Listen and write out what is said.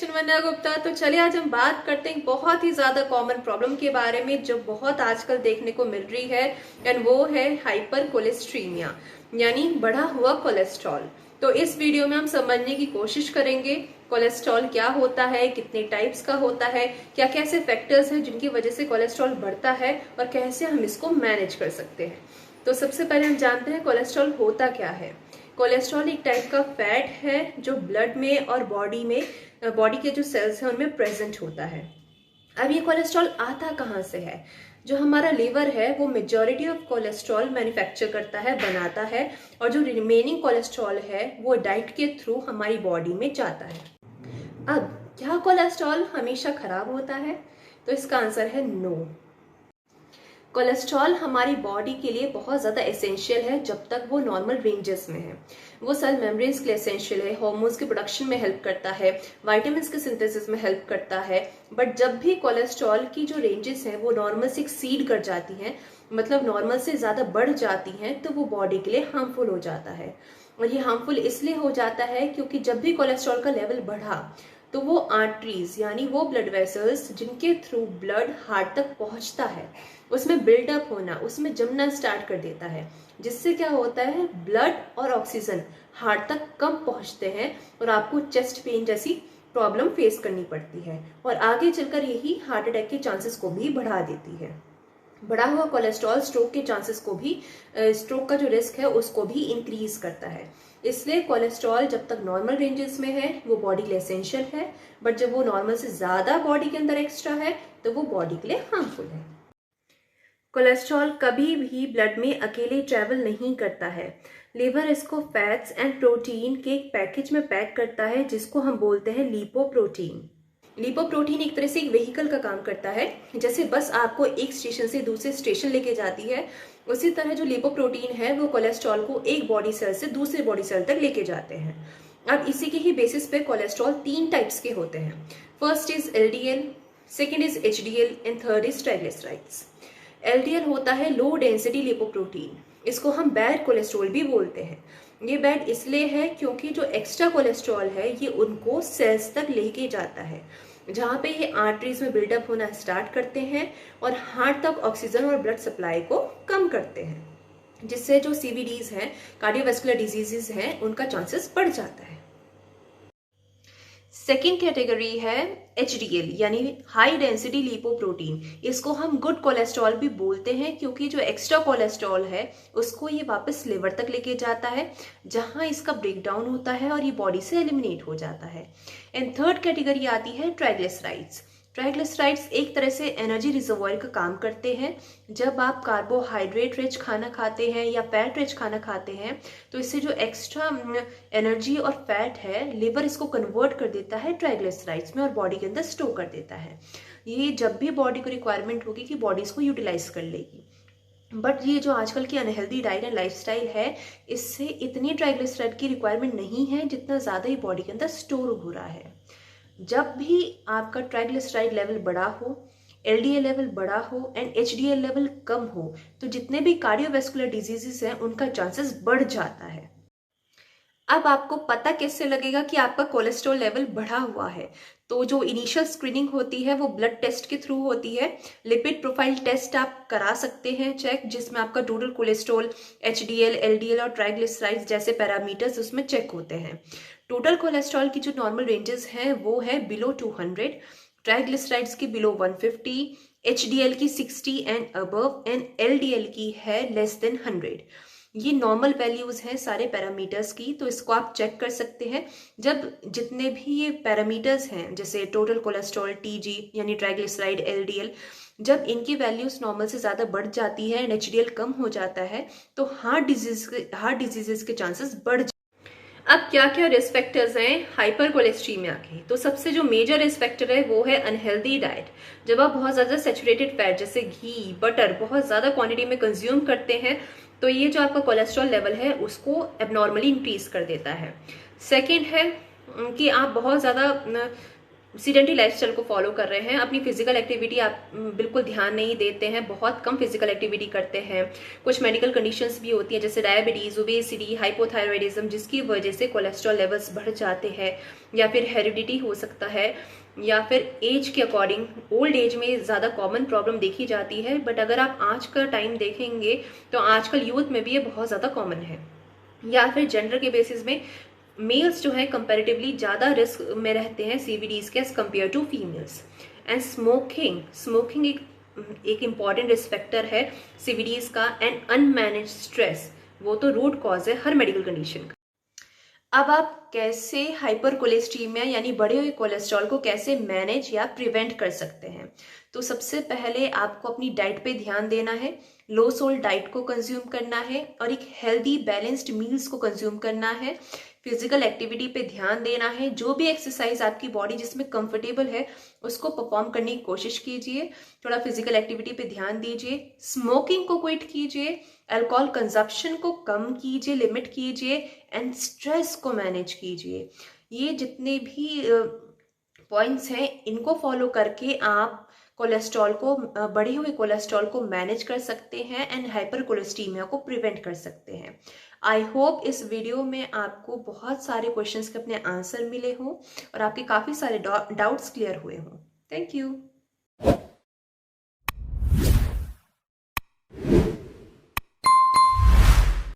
वंदना गुप्ता। तो चलिए आज हम बात करते हैं बहुत ही ज्यादा कॉमन प्रॉब्लम के बारे में जो बहुत आजकल देखने को मिल रही है, एंड वो है हाइपर कोलेस्ट्रीमिया, यानी बढ़ा हुआ कोलेस्ट्रॉल। तो इस वीडियो में हम समझने की कोशिश करेंगे कोलेस्ट्रॉल क्या होता है, कितने टाइप्स का होता है, क्या क्या ऐसे फैक्टर्स हैं जिनकी वजह से कोलेस्ट्रॉल बढ़ता है और कैसे हम इसको मैनेज कर सकते हैं। तो सबसे पहले हम जानते हैं कोलेस्ट्रॉल होता क्या है। कोलेस्ट्रॉल एक टाइप का फैट है जो ब्लड में और बॉडी के जो सेल्स हैं उनमें प्रेजेंट होता है। अब ये कोलेस्ट्रॉल आता कहाँ से है? जो हमारा लीवर है वो मेजॉरिटी ऑफ कोलेस्ट्रॉल मैन्युफैक्चर करता है, बनाता है, और जो रिमेनिंग कोलेस्ट्रॉल है वो डाइट के थ्रू हमारी बॉडी में जाता है। अब क्या कोलेस्ट्रॉल हमेशा खराब होता है? तो इसका आंसर है नो। कोलेस्ट्रॉल हमारी बॉडी के लिए बहुत ज़्यादा एसेंशियल है जब तक वो नॉर्मल रेंजेस में है। वो सेल मेम्ब्रेन्स के लिए एसेंशियल है, हार्मोन्स के प्रोडक्शन में हेल्प करता है, विटामिन्स के सिंथेसिस में हेल्प करता है। बट जब भी कोलेस्ट्रॉल की जो रेंजेस हैं वो नॉर्मल से एक्सीड कर जाती हैं, मतलब नॉर्मल से ज़्यादा बढ़ जाती हैं, तो वो बॉडी के लिए हार्मफुल हो जाता है। और ये हार्मफुल इसलिए हो जाता है क्योंकि जब भी कोलेस्ट्रॉल का लेवल बढ़ा तो वो आर्टरीज यानी वो ब्लड वेसल्स जिनके थ्रू ब्लड हार्ट तक पहुंचता है उसमें बिल्डअप होना, उसमें जमना स्टार्ट कर देता है, जिससे क्या होता है ब्लड और ऑक्सीजन हार्ट तक कम पहुंचते हैं और आपको चेस्ट पेन जैसी प्रॉब्लम फेस करनी पड़ती है, और आगे चलकर यही हार्ट अटैक के चांसेस को भी बढ़ा देती है। बढ़ा हुआ कोलेस्ट्रॉल स्ट्रोक के चांसेस को भी, स्ट्रोक का जो रिस्क है उसको भी इंक्रीज करता है। इसलिए कोलेस्ट्रॉल जब तक नॉर्मल रेंजेस में है वो बॉडी के लिए एसेंशियल है, बट जब वो नॉर्मल से ज्यादा बॉडी के अंदर एक्स्ट्रा है तो वो बॉडी के लिए हार्मफुल है। कोलेस्ट्रॉल कभी भी ब्लड में अकेले ट्रेवल नहीं करता है। लीवर इसको फैट्स एंड प्रोटीन के एक पैकेज में पैक करता है जिसको हम बोलते हैं लिपोप्रोटीन। लिपोप्रोटीन एक तरह से एक व्हीकल का काम करता है। जैसे बस आपको एक स्टेशन से दूसरे स्टेशन लेके जाती है, उसी तरह जो लिपोप्रोटीन है वो कोलेस्ट्रॉल को एक बॉडी सेल से दूसरे बॉडी सेल तक लेके जाते हैं। अब इसी के ही बेसिस पे कोलेस्ट्रॉल 3 टाइप्स के होते हैं। First is LDL, second is HDL and third is triglycerides. LDL होता है लो डेंसिटी लिपोप्रोटीन, इसको हम बैड कोलेस्ट्रॉल भी बोलते हैं। ये बैड इसलिए है क्योंकि जो एक्स्ट्रा कोलेस्ट्रॉल है ये उनको सेल्स तक लेके जाता है, जहाँ पे ये आर्टरीज में बिल्डअप होना स्टार्ट करते हैं और हार्ट तक ऑक्सीजन और ब्लड सप्लाई को कम करते हैं, जिससे जो सीवीडीज हैं, कार्डियोवैस्कुलर डिजीजेस हैं, उनका चांसेस बढ़ जाता है। सेकेंड कैटेगरी है एचडीएल यानी हाई डेंसिटी लिपोप्रोटीन। इसको हम गुड कोलेस्ट्रॉल भी बोलते हैं क्योंकि जो एक्स्ट्रा कोलेस्ट्रॉल है उसको ये वापस लिवर तक लेके जाता है, जहां इसका ब्रेकडाउन होता है और ये बॉडी से एलिमिनेट हो जाता है। एंड थर्ड कैटेगरी आती है ट्राइग्लिसराइड्स। ट्राइग्लिसराइड्स एक तरह से एनर्जी रिजर्वॉयर का काम करते हैं। जब आप कार्बोहाइड्रेट रिच खाना खाते हैं या फैट रिच खाना खाते हैं तो इससे जो एक्स्ट्रा एनर्जी और फैट है लिवर इसको कन्वर्ट कर देता है ट्राइग्लिसराइड्स में और बॉडी के अंदर स्टोर कर देता है। ये जब भी बॉडी को रिक्वायरमेंट होगी कि बॉडी इसको यूटिलाइज कर लेगी। बट ये जो आजकल की अनहेल्दी डाइट एंड लाइफस्टाइल है इससे इतनी ट्राइग्लिसराइड की रिक्वायरमेंट नहीं है जितना ज़्यादा ही बॉडी के अंदर स्टोर हो रहा है। जब भी आपका ट्राइग्लिसराइड लेवल बड़ा हो, एलडीएल लेवल बड़ा हो एंड एचडीएल लेवल कम हो तो जितने भी कार्डियोवैस्कुलर डिजीजेस हैं उनका चांसेस बढ़ जाता है। अब आपको पता कैसे लगेगा कि आपका कोलेस्ट्रॉल लेवल बढ़ा हुआ है? तो जो इनिशियल स्क्रीनिंग होती है वो ब्लड टेस्ट के थ्रू होती है। लिपिड प्रोफाइल टेस्ट आप करा सकते हैं चेक, जिसमें आपका टोटल कोलेस्ट्रॉल, एचडीएल, एलडीएल और ट्राइग्लिसराइड्स जैसे पैरामीटर्स उसमें चेक होते हैं। टोटल कोलेस्ट्रॉल की जो नॉर्मल रेंजेस हैं वो है बिलो 200, ट्राइग्लिसराइड्स की बिलो 150, एचडीएल की 60 एंड अबव एंड एलडीएल की है लेस देन 100। ये नॉर्मल वैल्यूज हैं सारे पैरामीटर्स की, तो इसको आप चेक कर सकते हैं। जब जितने भी ये पैरामीटर्स हैं जैसे टोटल कोलेस्ट्रॉल, टीजी यानी ट्राइग्लिसराइड, एलडीएल, जब इनकी वैल्यूज नॉर्मल से ज़्यादा बढ़ जाती है एंड एचडीएल कम हो जाता है तो हार्ट डिजीजेस के चांसेस बढ़। अब क्या क्या रिस्क फैक्टर्स हैं हाइपर कोलेस्ट्रीमिया के? तो सबसे जो मेजर रिस्क फैक्टर है वो है अनहेल्दी डाइट। जब आप बहुत ज़्यादा सैचुरेटेड फैट जैसे घी, बटर बहुत ज़्यादा क्वांटिटी में कंज्यूम करते हैं तो ये जो आपका कोलेस्ट्रॉल लेवल है उसको एबनॉर्मली इंक्रीज कर देता है। सेकेंड है कि आप बहुत ज़्यादा सीडेंटरी लाइफस्टाइल को फॉलो कर रहे हैं, अपनी फिजिकल एक्टिविटी आप बिल्कुल ध्यान नहीं देते हैं, बहुत कम फिजिकल एक्टिविटी करते हैं, कुछ मेडिकल कंडीशंस भी होती हैं जैसे डायबिटीज, ओबेसिटी, हाइपोथायरॉयडिज्म, जिसकी वजह से कोलेस्ट्रॉल लेवल्स बढ़ जाते हैं, या फिर हेरिडिटी हो सकता है, या फिर एज के अकॉर्डिंग ओल्ड एज में ज़्यादा कॉमन प्रॉब्लम देखी जाती है। बट अगर आप आज का टाइम देखेंगे तो आजकल यूथ में भी ये बहुत ज़्यादा कॉमन है। या फिर जेंडर के बेसिस में मेल्स जो है कंपैरेटिवली ज़्यादा रिस्क में रहते हैं सीवीडीज के as compare to females. And smoking एक इम्पॉर्टेंट रिस्क फैक्टर है सीवीडीज का। एंड अनमैनेज स्ट्रेस, वो तो रूट कॉज है हर मेडिकल कंडीशन का। अब आप कैसे हाइपर कोलेस्ट्रीमिया यानी बढ़े हुए कोलेस्ट्रॉल को कैसे मैनेज या प्रिवेंट कर सकते हैं? तो सबसे पहले आपको अपनी डाइट पे ध्यान देना है, लो सोल्ट डाइट को कंज्यूम करना है और एक हेल्दी बैलेंस्ड मील्स को कंज्यूम करना है। फिजिकल एक्टिविटी पे ध्यान देना है, जो भी एक्सरसाइज आपकी बॉडी जिसमें कंफर्टेबल है उसको परफॉर्म करने की कोशिश कीजिए। थोड़ा फिजिकल एक्टिविटी पे ध्यान दीजिए, स्मोकिंग को क्विट कीजिए, अल्कोहल कंजप्शन को कम कीजिए, लिमिट कीजिए, एंड स्ट्रेस को मैनेज कीजिए। ये जितने भी पॉइंट्स हैं इनको फॉलो करके आप कोलेस्ट्रॉल को, बढ़े हुए कोलेस्ट्रॉल को मैनेज कर सकते हैं एंड हाइपर कोलेस्टीमिया को प्रिवेंट कर सकते हैं। आई होप इस वीडियो में आपको बहुत सारे क्वेश्चंस के अपने आंसर मिले हों और आपके काफ़ी सारे डाउट्स क्लियर हुए हों। Thank you.